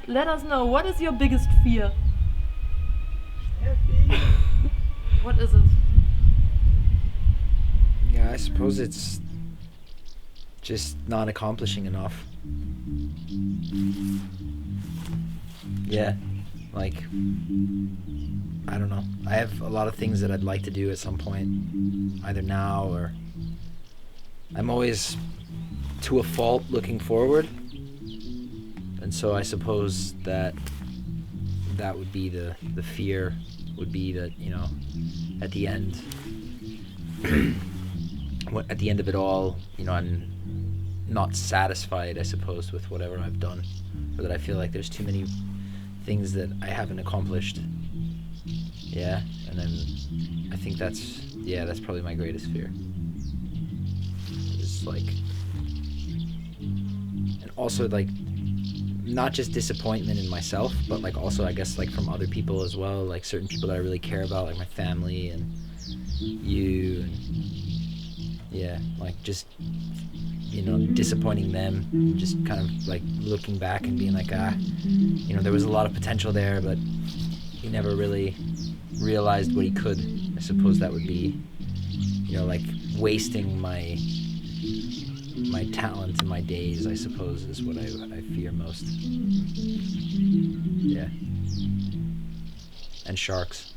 let us know, what is your biggest fear? What is it? Yeah, I suppose it's just not accomplishing enough. Yeah, like, I don't know. I have a lot of things that I'd like to do at some point, either now or... I'm always, to a fault, looking forward. And so I suppose that would be the fear, would be that, you know, at the end, at the end of it all, you know, I'm not satisfied, I suppose, with whatever I've done, or that I feel like there's too many things that I haven't accomplished. Yeah, and then I think that's probably my greatest fear. It's like, and also like, not just disappointment in myself, but like also I guess like from other people as well, like certain people that I really care about, like my family and you, and yeah, like just, you know, disappointing them, and just kind of like looking back and being like, you know, there was a lot of potential there, but he never really realized what he could. I suppose that would be, you know, like wasting my talent and my days, I suppose, is what I fear most. Yeah. And sharks.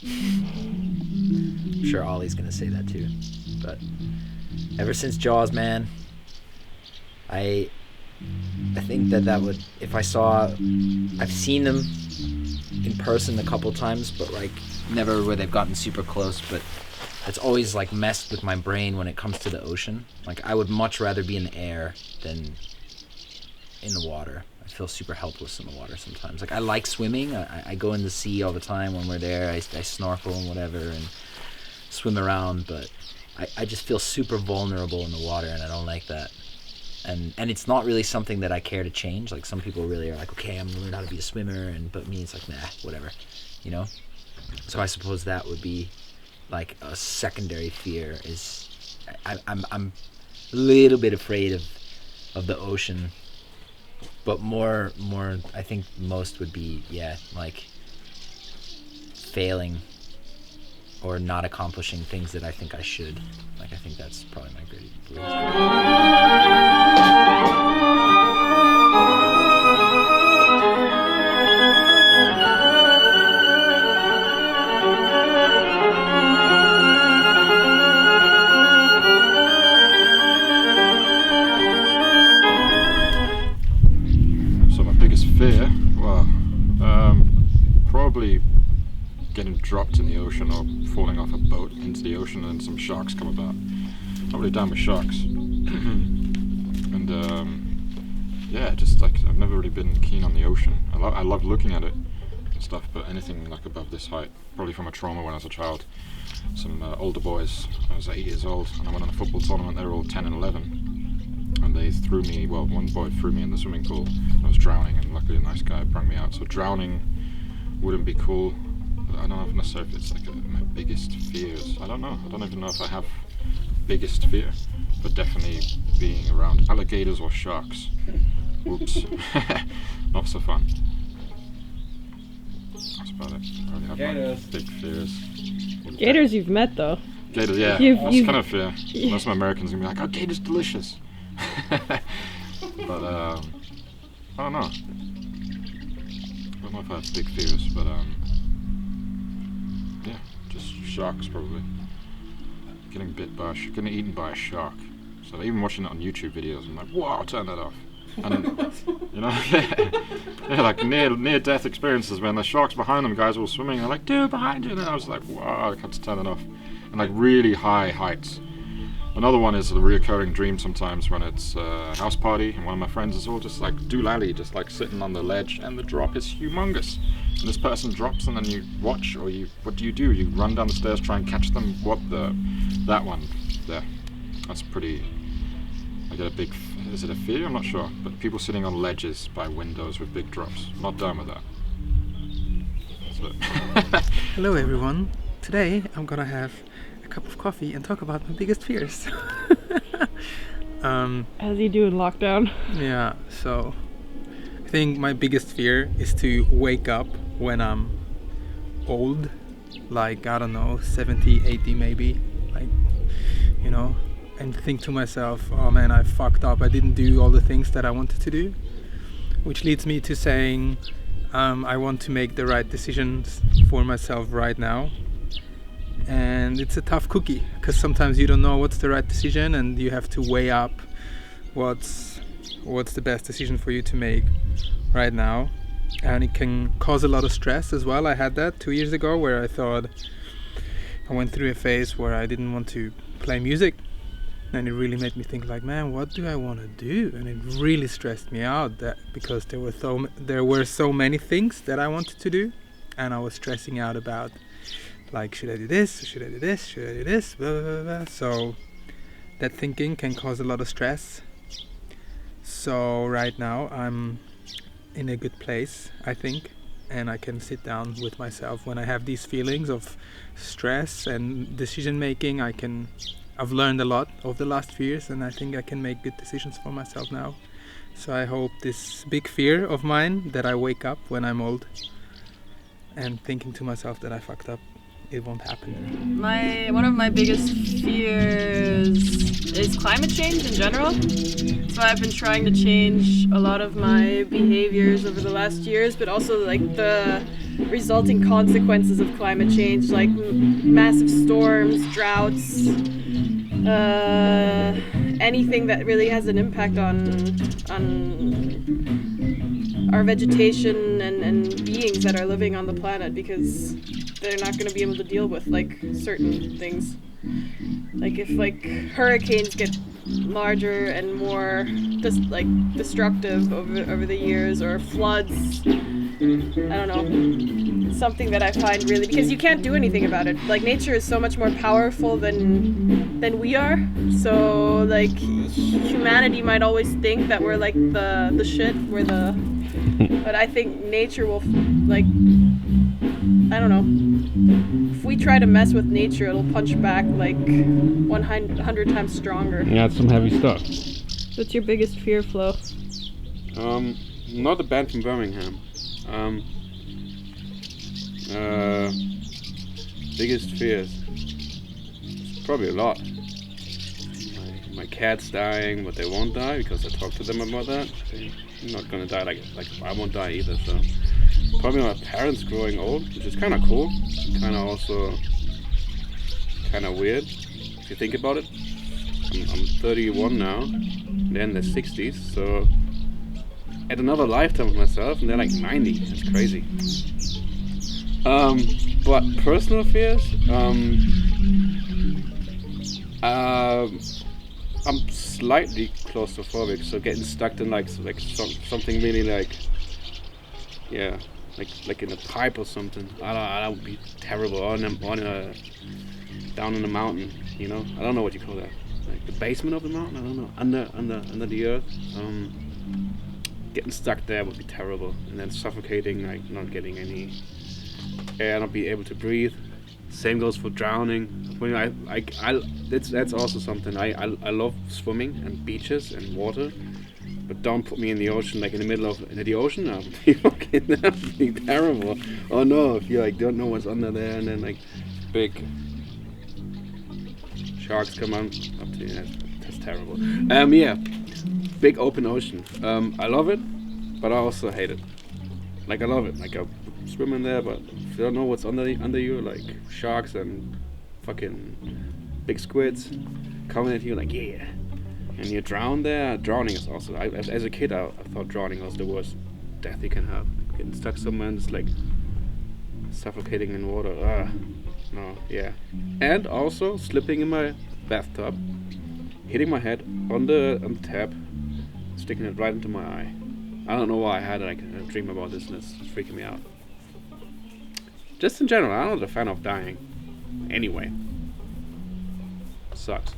I'm sure Ollie's gonna say that too. But ever since Jaws, man, I think that would, if I saw, I've seen them in person a couple times, but like never where they've gotten super close, but it's always like messed with my brain when it comes to the ocean. Like I would much rather be in the air than in the water. I feel super helpless in the water sometimes. Like I like swimming. I go in the sea all the time when we're there. I snorkel and whatever and swim around, but I just feel super vulnerable in the water, and I don't like that. And it's not really something that I care to change. Like some people really are like, okay, I'm gonna learn how to be a swimmer, but me it's like, nah, whatever, you know? So I suppose that would be like a secondary fear, is I'm a little bit afraid of the ocean, but more I think most would be, yeah, like failing or not accomplishing things that I think I should. Like I think that's probably my greatest fear. Probably getting dropped in the ocean or falling off a boat into the ocean and some sharks come about. Not really down with sharks. And yeah, just like I've never really been keen on the ocean. I love looking at it and stuff, but anything like above this height, probably from a trauma when I was a child. Some older boys, I was 8 years old, and I went on a football tournament. They were all 10 and 11, and they threw me, well, one boy threw me in the swimming pool. I was drowning, and luckily a nice guy brought me out. So drowning wouldn't be cool. I don't know necessarily if it's like my biggest fears. I don't know. I don't even know if I have biggest fear, but definitely being around alligators or sharks. Whoops. Not so fun. That's about it. I already have Gators. my big fears. Gators you've met though. Gators, yeah. That's kind of fear. Most of Americans are gonna be like, "Oh, gator's delicious." But I don't know. I don't know if I have big fears, but yeah, just sharks probably. Getting eaten by a shark. So even watching it on YouTube videos, I'm like, "Whoa, turn that off." And then, you know, yeah, like near-death experiences when the shark's behind them, guys are all swimming, and they're like, "Dude, behind you!" And I was like, "Wow, I had to turn it off." And like really high heights. Another one is a reoccurring dream sometimes when it's a house party and one of my friends is all just like doolally, just like sitting on the ledge, and the drop is humongous. And this person drops, and then you watch, or what do? You run down the stairs, try and catch them. That one there. That's pretty. I get a big. Is it a fear? I'm not sure. But people sitting on ledges by windows with big drops. I'm not down with that. So. Hello everyone. Today I'm gonna have a cup of coffee and talk about my biggest fears. As you do in lockdown. Yeah, so I think my biggest fear is to wake up when I'm old, like, I don't know, 70, 80 maybe, like, you know, and think to myself, oh man, I fucked up, I didn't do all the things that I wanted to do, which leads me to saying I want to make the right decisions for myself right now. And it's a tough cookie, because sometimes you don't know what's the right decision, and you have to weigh up what's the best decision for you to make right now. And it can cause a lot of stress as well. I had that 2 years ago, where I went through a phase where I didn't want to play music, and it really made me think like, man, what do I want to do? And it really stressed me out, that because there were so many things that I wanted to do, and I was stressing out about, like, should I do this? Should I do this? Should I do this? Blah, blah, blah, blah. So that thinking can cause a lot of stress. So right now I'm in a good place, I think, and I can sit down with myself when I have these feelings of stress and decision making. I've learned a lot over the last few years, and I think I can make good decisions for myself now. So I hope this big fear of mine, that I wake up when I'm old and thinking to myself that I fucked up, it won't happen. One of my biggest fears is climate change in general. So I've been trying to change a lot of my behaviors over the last years, but also like the resulting consequences of climate change, like massive storms, droughts, anything that really has an impact on our vegetation and beings that are living on the planet, because they're not going to be able to deal with like certain things. Like if like hurricanes get larger and more destructive over the years, or floods, I don't know, something that I find really, because you can't do anything about it. Like nature is so much more powerful than we are. So like humanity might always think that we're like the shit, but I think nature will like, I don't know, if we try to mess with nature, it'll punch back like 100 times stronger. Yeah, it's some heavy stuff. What's your biggest fear, Flo? Not a band from Birmingham. Biggest fears? Probably a lot. My cat's dying, but they won't die because I talked to them about that. They're not gonna die like I won't die either. So probably my parents growing old, which is kind of cool, kind of also kind of weird if you think about it. I'm 31 now, they're in their 60s, so at another lifetime of myself, and they're like 90. That's crazy. But personal fears, I'm slightly claustrophobic, so getting stuck in something really like in a pipe or something. That would be terrible. Or down in the mountain, you know. I don't know what you call that. Like the basement of the mountain. I don't know. Under the earth. Getting stuck there would be terrible, and then suffocating, like not getting any air, not be able to breathe. Same goes for drowning. When that's also something. I love swimming and beaches and water, but don't put me in the ocean, like in the middle of the ocean. That would be terrible. Oh no, if you like don't know what's under there, and then like big sharks come up to you. That's terrible. Yeah, big open ocean. I love it, but I also hate it. Like I love it. Like I swim in there, but if you don't know what's under you, like sharks and fucking big squids coming at you, like yeah, and you drown there. Drowning is also. As a kid, I thought drowning was the worst death you can have. Getting stuck somewhere and just like suffocating in water. No, yeah. And also slipping in my bathtub, hitting my head on the tap, sticking it right into my eye. I don't know why I had a dream about this, and it's freaking me out. Just in general, I'm not a fan of dying. Anyway. Sucks.